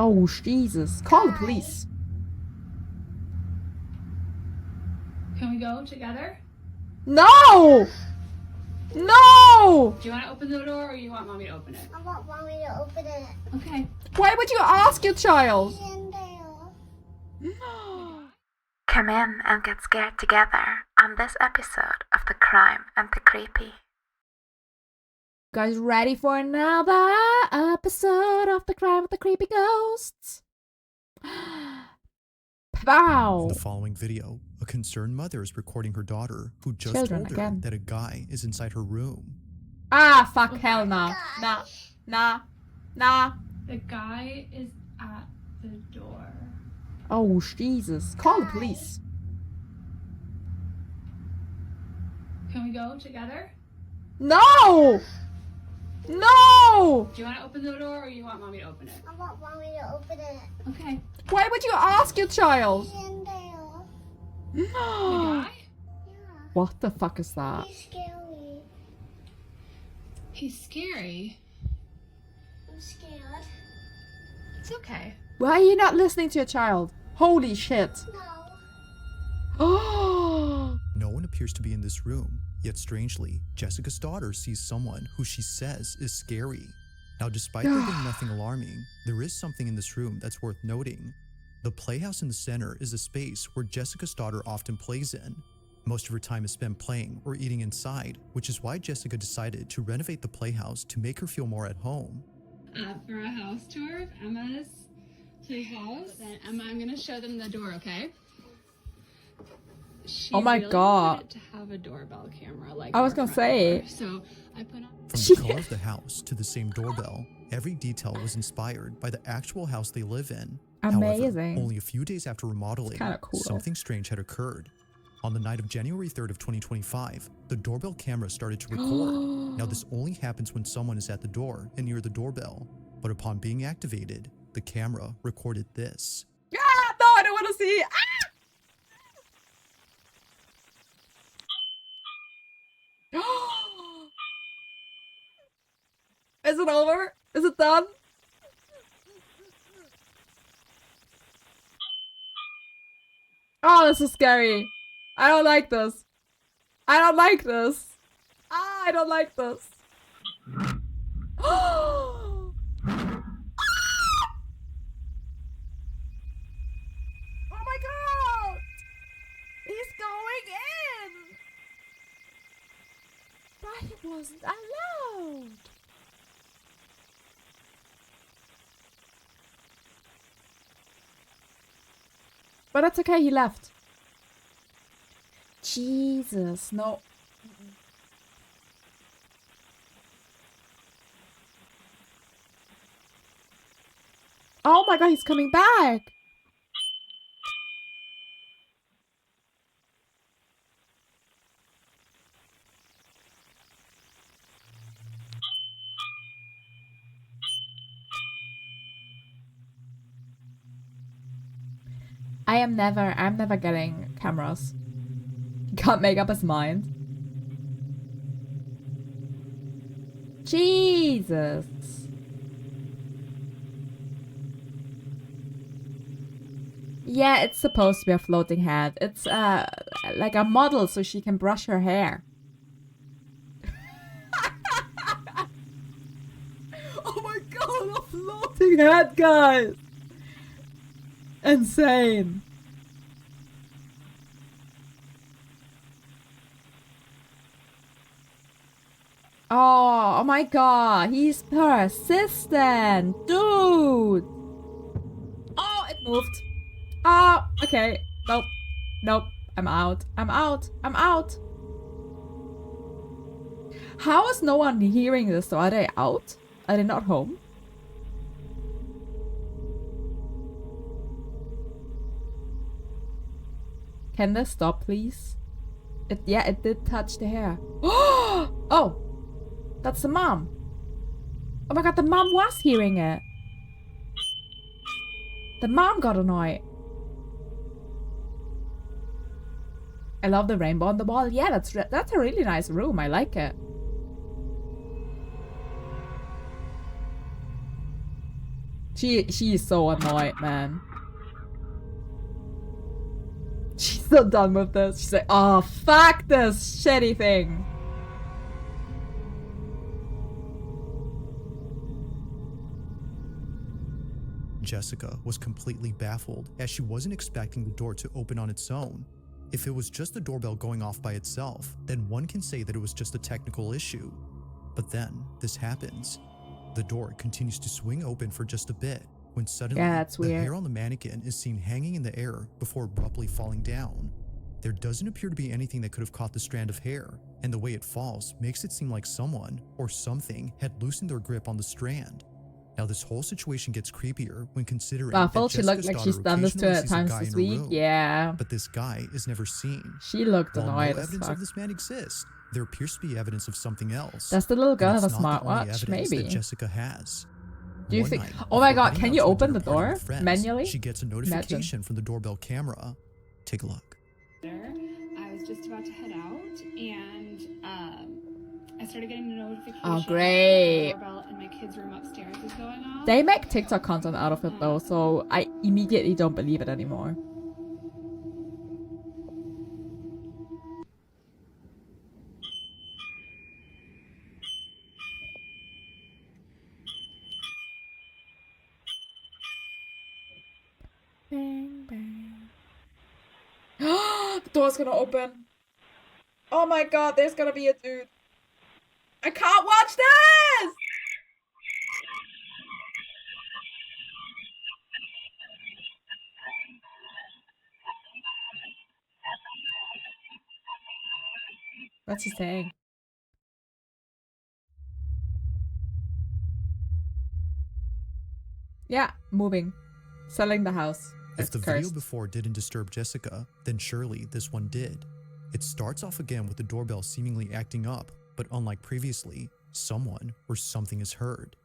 Oh, Jesus. Call the police. Can we go together? No! No! Do you want to open the door or you want mommy to open it? I want mommy to open it. Okay. Why would you ask your child? Come in and get scared together on this episode of The Crime and the Creepy. Guys, ready for another episode of The Crime with the Creepy Ghosts? Pow! In the following video, a concerned mother is recording her daughter who just Children told her again. that a guy is inside her room. Ah, fuck, hell no. Nah. The guy is at the door. Oh, Jesus. Call the police. Can we go together? No! No! Do you want to open the door or you want mommy to open it? I want mommy to open it. Okay. Why would you ask your child? The guy? What the fuck is that? He's scary. He's scary. I'm scared. It's okay. Why are you not listening to your child? Holy shit. No. Oh! No one appears to be in this room, yet strangely, Jessica's daughter sees someone who she says is scary. Now, despite there being nothing alarming, there is something in this room that's worth noting. The playhouse in the center is a space where Jessica's daughter often plays in. Most of her time is spent playing or eating inside, which is why Jessica decided to renovate the playhouse to make her feel more at home. For a house tour of Emma's Playhouse. Then Emma, I'm gonna show them the door, okay? She Oh my really God. wanted to have a doorbell camera like I was our gonna front say. door. So I put on. From the color of the house to the same doorbell, every detail was inspired by the actual house they live in. Amazing. However, only a few days after remodeling, kinda cool, though. something strange had occurred. On the night of January 3rd of 2025, the doorbell camera started to record. Now, this only happens when someone is at the door and near the doorbell. But upon being activated, the camera recorded this. Ah, no, I don't want to see. Ah! Is it over? Is it done? Oh, this is scary. I don't like this. I don't like this. Ah, I don't like this. Oh my god! He's going in! But he wasn't allowed. But that's okay, he left. Jesus, no. Oh my god, he's coming back! I'm never getting cameras. He can't make up his mind. Jesus. Yeah, it's supposed to be a floating head. It's like a model so she can brush her hair. Oh my god, a floating head, guys! Insane. Oh my god, he's persistent, dude. Oh, it moved. Oh, okay. Nope. I'm out. How is no one hearing this though? Are they out? Are they not home? Can this stop, please? It did touch the hair. Oh! That's the mom. Oh my god, the mom was hearing it. The mom got annoyed. I love the rainbow on the wall. Yeah, that's a really nice room. I like it. She is so annoyed, man. She's so done with this. She's like, oh, fuck this shitty thing. Jessica was completely baffled as she wasn't expecting the door to open on its own. If it was just the doorbell going off by itself, then one can say that it was just a technical issue. But then, this happens. The door continues to swing open for just a bit, when suddenly, Yeah, that's the weird. hair on the mannequin is seen hanging in the air before abruptly falling down. There doesn't appear to be anything that could have caught the strand of hair, and the way it falls makes it seem like someone, or something, had loosened their grip on the strand. Now this whole situation gets creepier when considering that Baffled, she looked Jessica's like she's daughter done this occasionally 200 sees a times guy this in her week. room, Yeah. but this guy is never seen. She looked While no annoyed as evidence fuck. of this man exists, there appears to be evidence of something else. Does the little girl And have a it's not the only smartwatch? evidence Maybe. that Jessica has. Do you One think? night, Oh my before god, heading can out you to a open dinner the party door with friends, manually? She gets a notification from the doorbell camera. Take a look. I was just about to head out, and I started getting a notification. Oh, great. The doorbell in my kids' room upstairs is going off. They make TikTok content out of it though, so I immediately don't believe it anymore. Bang, bang. The door's gonna open. Oh my god, there's gonna be a dude. I can't watch this! What's he saying? Yeah, moving. Selling the house. If It's the video cursed. before didn't disturb Jessica, then surely this one did. It starts off again with the doorbell seemingly acting up, but unlike previously, someone or something is heard.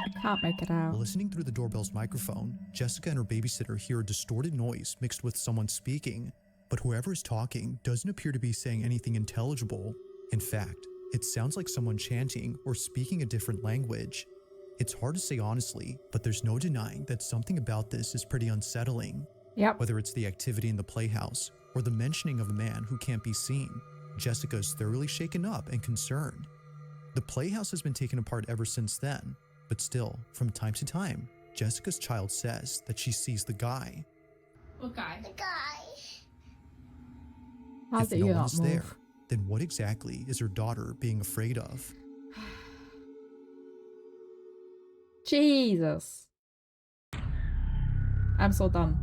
I can't make it out. Listening through the doorbell's microphone, Jessica and her babysitter hear a distorted noise mixed with someone speaking, but whoever is talking doesn't appear to be saying anything intelligible. In fact, it sounds like someone chanting or speaking a different language. It's hard to say honestly, but there's no denying that something about this is pretty unsettling. Yep. Whether it's the activity in the playhouse or the mentioning of a man who can't be seen, Jessica is thoroughly shaken up and concerned. The playhouse has been taken apart ever since then, but still, from time to time, Jessica's child says that she sees the guy. What guy? The guy. How If do no you one not is there, move? then what exactly is her daughter being afraid of? Jesus. I'm so done.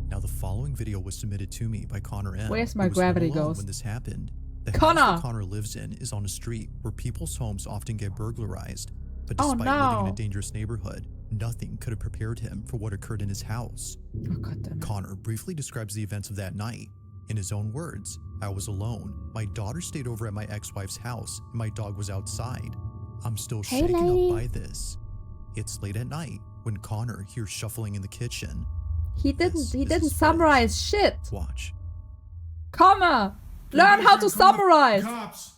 Now, the following video was submitted to me by Connor M. Where's my who was home gravity alone ghost? when this happened. The Connor! house that Connor lives in is on a street where people's homes often get burglarized. But Oh, despite living in no. a dangerous neighborhood, nothing could have prepared him for what occurred in his house. Oh god damn it. Connor briefly describes the events of that night. In his own words, "I was alone. My daughter stayed over at my ex-wife's house, and my dog was outside. I'm still Hey, shaken lady. up by this." It's late at night when Connor hears shuffling in the kitchen. He This didn't is his footage. summarize shit. Watch. Connor! Learn how to summarize! Cops.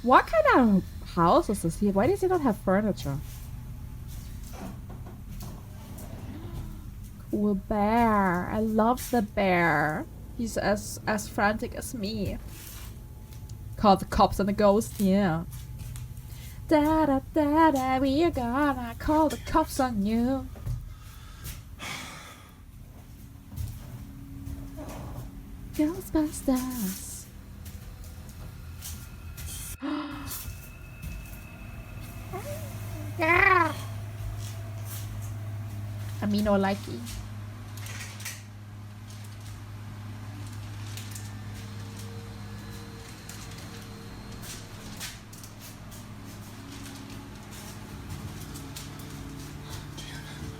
What kind of house is this here? Why does he not have furniture? Cool bear. I love the bear. He's as frantic as me. Call the cops and the ghost, yeah. Da da da da, we are gonna call the cops on you. Ghostbusters. Yeah. Amino likey.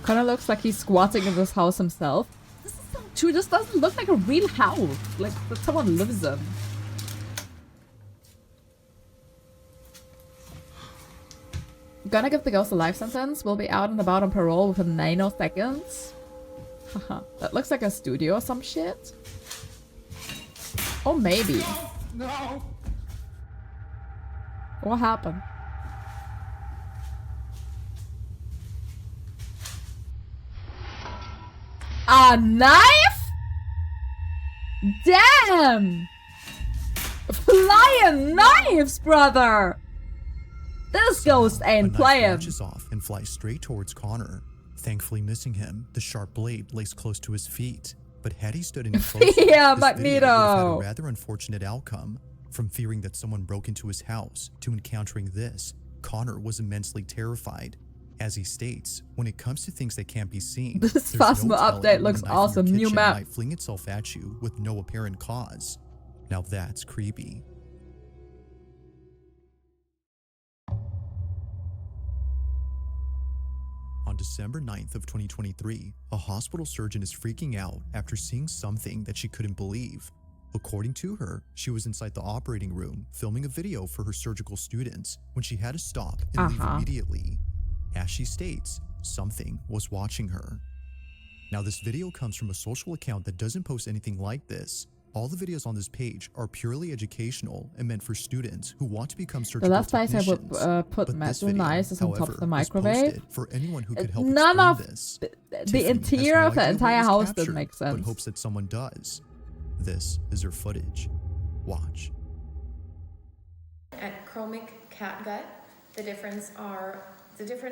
Kinda looks like he's squatting in this house himself. This is so true. This doesn't look like a real house. Like that someone lives in. gonna give the ghost a life sentence. We'll be out and about on parole within nanoseconds. Haha, that looks like a studio or some shit. Or maybe. No. What happened? A knife? Damn! Flying knives, brother! This ghost A ain't knife playing. launches off and flies straight towards Connor. Thankfully missing him, the sharp blade lays close to his feet. But had he stood any closer, Yeah, this video would have had Magneto. a rather unfortunate outcome. From fearing that someone broke into his house to encountering this, Connor was immensely terrified. As he states, when it comes to things that can't be seen, This there's Phasma no telling update when looks a knife in your awesome. New kitchen map. might fling itself at you with no apparent cause. Now that's creepy. On December 9th of 2023, a hospital surgeon is freaking out after seeing something that she couldn't believe. According to her, she was inside the operating room filming a video for her surgical students when she had to stop and leave immediately. As she states, something was watching her. Now this video comes from a social account that doesn't post anything like this. All the videos on this page are purely educational and meant for students who want to become surgical The last place I would technicians. put But this metal video, knives is on top of however, the was microwave. posted for anyone who could help None explain of this. the Tiffany has interior no of the idea what entire was house doesn't captured, make but sense. hopes that someone does. This is her footage. Watch. At chromic catgut, the difference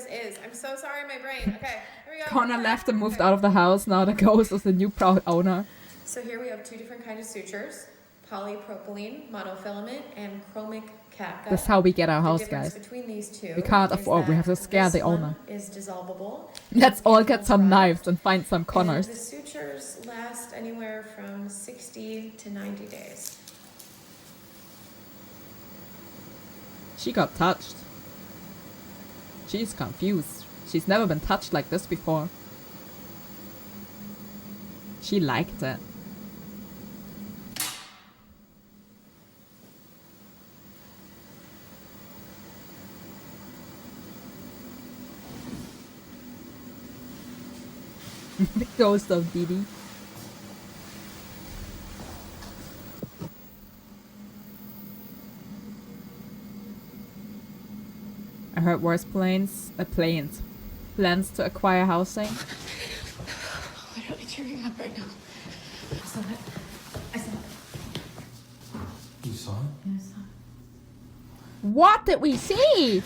is, I'm so sorry, my brain. Okay, here we go. Connor left and moved out of the house. Now the ghost is the new proud owner. So here we have two different kinds of sutures: polypropylene monofilament and chromic catgut. That's how we get our The house, difference guys. between these two We can't is afford. We that have to scare this the one owner. is dissolvable. Let's and all get some dry. knives and find some And Connors. the sutures last anywhere from 60 to 90 days. She got touched. She's confused. She's never been touched like this before. She liked it. The ghost of Didi. I heard worse plans to acquire housing. Literally tearing up right now. I saw it. You saw it? Yeah, I saw it. What did we see?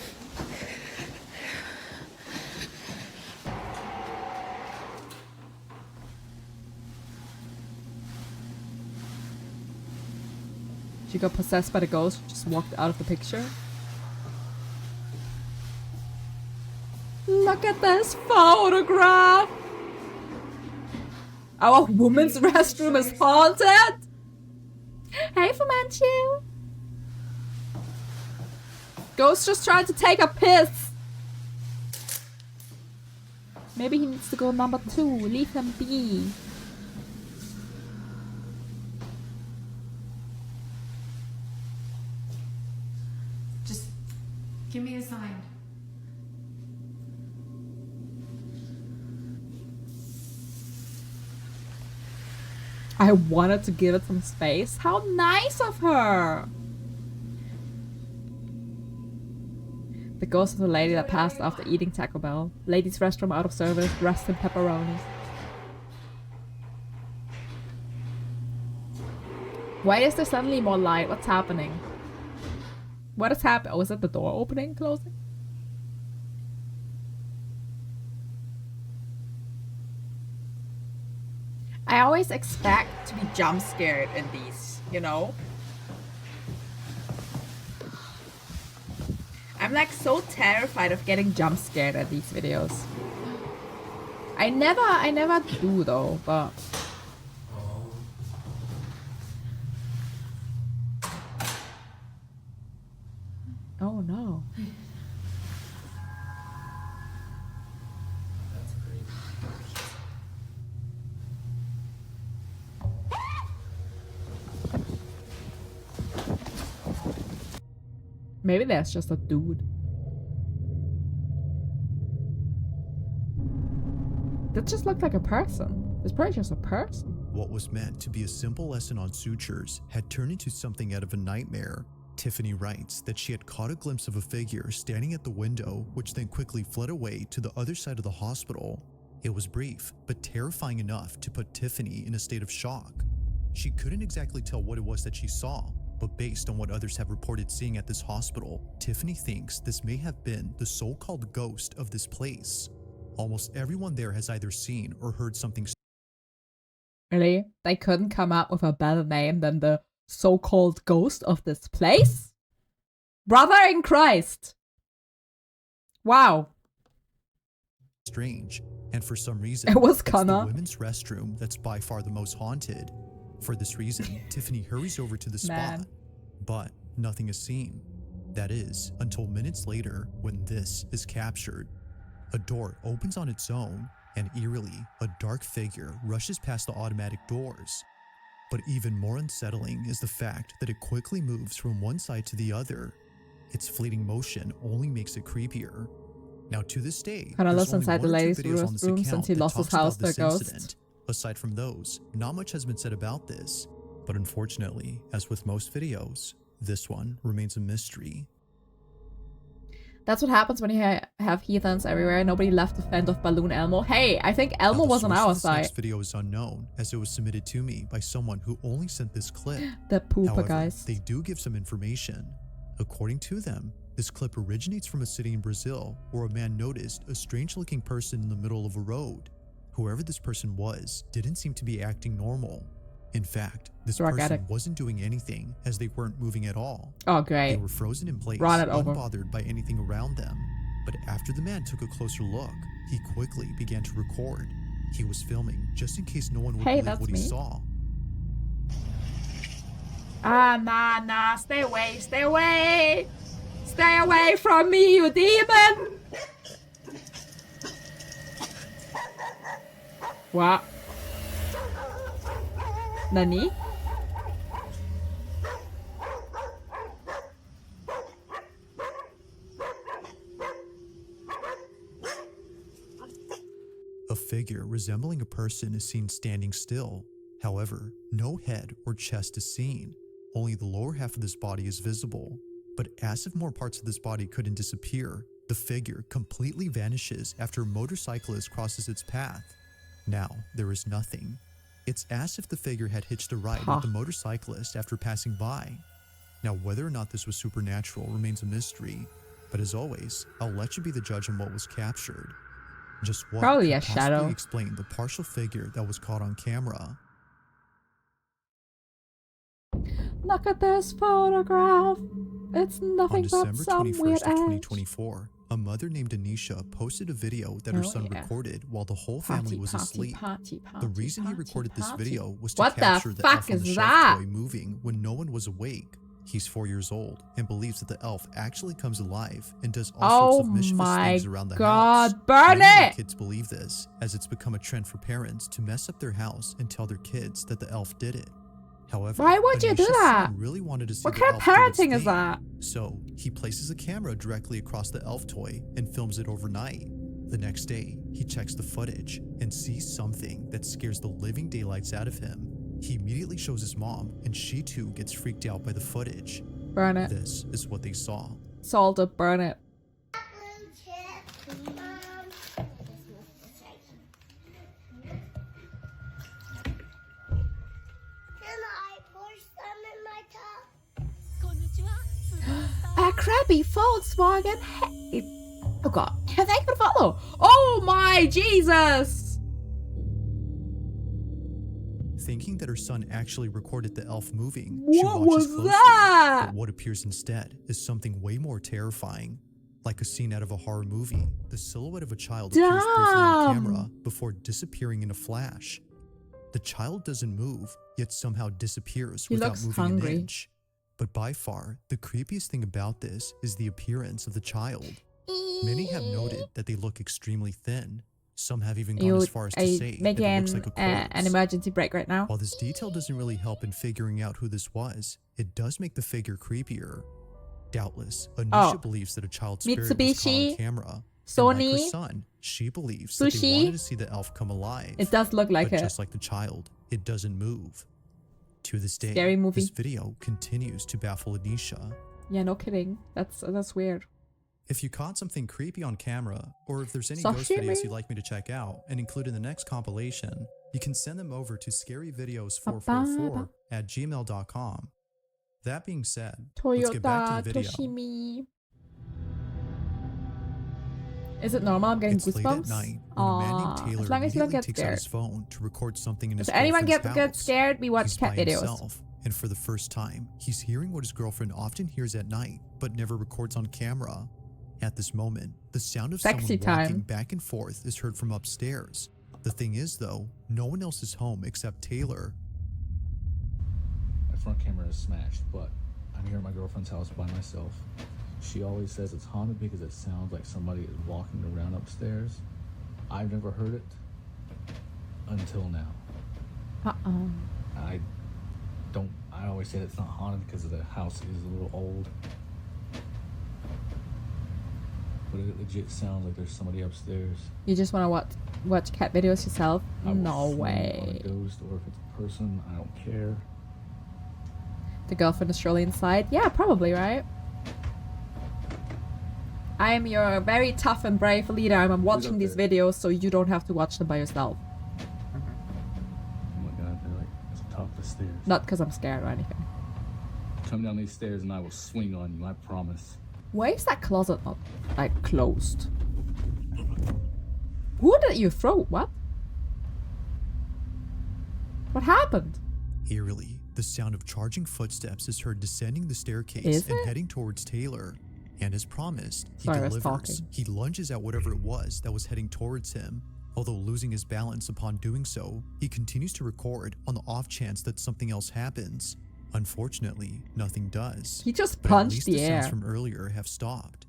She got possessed by the ghost, just walked out of the picture. Look at this photograph! Our woman's restroom is haunted! Hey, Fumanchu! Ghost just trying to take a piss! Maybe he needs to go number 2. Leave him be. Just give me a sign. I wanted to give it some space. How nice of her! The ghost of the lady that passed after eating Taco Bell. Ladies' restroom out of service, dressed in pepperonis. Why is there suddenly more light? What's happening? What is happening? Oh, is it the door opening, closing? I always expect to be jump scared in these, you know? I'm like so terrified of getting jump scared at these videos. I never do though, but oh no. That's great. Maybe that's just a dude. That just looked like a person. It's probably just a person. What was meant to be a simple lesson on sutures had turned into something out of a nightmare. Tiffany writes that she had caught a glimpse of a figure standing at the window, which then quickly fled away to the other side of the hospital. It was brief, but terrifying enough to put Tiffany in a state of shock. She couldn't exactly tell what it was that she saw, but based on what others have reported seeing at this hospital, Tiffany thinks this may have been the so-called ghost of this place. Almost everyone there has either seen or heard something. Really? They couldn't come up with a better name than the so-called ghost of this place? Brother in Christ! Wow. Strange, and for some reason, It was it's the Connor. women's restroom that's by far the most haunted. For this reason, Tiffany hurries over to the spot, but nothing is seen. That is, until minutes later when this is captured. A door opens on its own, and eerily, a dark figure rushes past the automatic doors. But even more unsettling is the fact that it quickly moves from one side to the other. Its fleeting motion only makes it creepier. Now to this day, Kinda there's lives only inside the one or two ladies' videos on this restroom account since he that lost his talks about house to a this ghost. incident. Aside from those, not much has been said about this. But unfortunately, as with most videos, this one remains a mystery. That's what happens when you have heathens everywhere. Nobody left the fend of Balloon Elmo. Hey, I think Elmo was on our This side. next video is unknown, as it was submitted to me by someone who only sent this clip. The pooper However, guys. they do give some information. According to them, this clip originates from a city in Brazil where a man noticed a strange-looking person in the middle of a road. Whoever this person was didn't seem to be acting normal. In fact, this Drug person addict. wasn't doing anything, as they weren't moving at all. Oh, They great. were frozen in place, Run it over. unbothered by anything around them. But after the man took a closer look, he quickly began to record. He was filming just in case no one would Hey, believe that's what me. he saw. Ah, nah, stay away, stay away! Stay away from me, you demon! What? Nani? A figure resembling a person is seen standing still. However, no head or chest is seen. Only the lower half of this body is visible. But as if more parts of this body couldn't disappear, the figure completely vanishes after a motorcyclist crosses its path. Now, there is nothing. It's as if the figure had hitched a ride with the motorcyclist after passing by. Now, whether or not this was supernatural remains a mystery, but as always, I'll let you be the judge on what was captured. Just what Probably could a possibly shadow. explain the partial figure that was caught on camera? Look at this photograph. It's On nothing but December some 21st weird of edge. 2024, a mother named Anisha posted a video that her Oh, son yeah. recorded while the whole family was asleep. The reason he recorded this video was to What the capture the fuck elf on the is shelf that? toy moving when no one was awake. He's 4 years old and believes that the elf actually comes alive and does all sorts of mischievous things around the house. Burn Many it! kids believe this, as it's become a trend for parents to mess up their house and tell their kids that the elf did it. However, Why would you do Anisha's that? son really wanted to see What the kind of elf do its parenting is thing. that? So he places a camera directly across the elf toy and films it overnight. The next day, he checks the footage and sees something that scares the living daylights out of him. He immediately shows his mom, and she too gets freaked out by the footage. Burn it. This is what they saw. Salted, burn it. Blue chip, Can I pour some in my cup? A crappy Volkswagen. Oh god. Thank you for the follow. Oh my Jesus. Thinking that her son actually recorded the elf moving, What she watches was closely, that? but what appears instead is something way more terrifying. Like a scene out of a horror movie, the silhouette of a child appears briefly on Damn. camera before disappearing in a flash. The child doesn't move, yet somehow disappears He without looks moving hungry. an inch. But by far, the creepiest thing about this is the appearance of the child. Many have noted that they look extremely thin. Some have even gone as far as Are to you say that it making looks like a an corpse. emergency break right now? While this detail doesn't really help in figuring out who this was, it does make the figure creepier. Doubtless, Anisha believes that a child's spirit was caught Mitsubishi, on camera. And like her Sony, son, She believes that they Sushi? wanted to see the elf come alive. It does look like but it. just like the child, it doesn't move. To this day, Scary movie. this video continues to baffle Anisha. Yeah, no kidding. That's weird. If you caught something creepy on camera, or if there's any Sashimi? ghost videos you'd like me to check out and include in the next compilation, you can send them over to scaryvideos444@gmail.com. That being said, let's get back Toyota to the video. Toshimi. Is it normal? I'm getting It's late at goosebumps. night when a man named Taylor as long as you don't immediately get takes out scared. his phone to record something in his If anyone girlfriend's gets house. scared, we watch He's cat by videos. himself, and for the first time, he's hearing what his girlfriend often hears at night, but never records on camera. At this moment, the sound of Sexy someone walking time. back and forth is heard from upstairs. The thing is, though, no one else is home except Taylor. My front camera is smashed, but I'm here at my girlfriend's house by myself. She always says it's haunted because it sounds like somebody is walking around upstairs. I've never heard it until now. I always say it's not haunted because the house is a little old. But it legit sounds like there's somebody upstairs. You just want to watch cat videos yourself? I will No swing way. on a ghost, or if it's a person, I don't care. The girlfriend is surely inside? Yeah, probably, right? I am your very tough and brave leader. I'm watching up these there? videos so you don't have to watch them by yourself. Oh my god, they're like at the top of the stairs. Not because I'm scared or anything. Come down these stairs and I will swing on you, I promise. Why is that closet not, like, closed? Who did you throw? What? What happened? Eerily, the sound of charging footsteps is heard descending the staircase Is and it? heading towards Taylor. And as promised, he Sorry, I was delivers. talking. He lunges at whatever it was that was heading towards him. Although losing his balance upon doing so, he continues to record on the off chance that something else happens. Unfortunately, nothing does. He just But at punched least the sounds air. from earlier have stopped.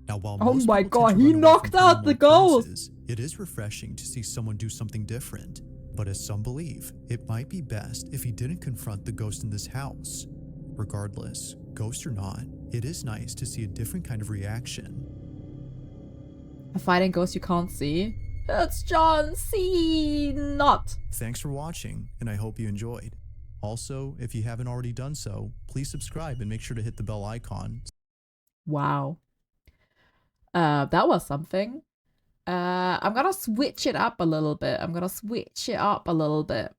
Now, while Oh most my people God, tend to he run away knocked from out the paranormal ghost! occurrences, it is refreshing to see someone do something different. But as some believe, it might be best if he didn't confront the ghost in this house. Regardless, ghost or not, it is nice to see a different kind of reaction. A fighting ghost you can't see? It's John C. Not. Thanks for watching, and I hope you enjoyed. Also, if you haven't already done so, please subscribe and make sure to hit the bell icon. Wow. That was something. I'm gonna switch it up a little bit.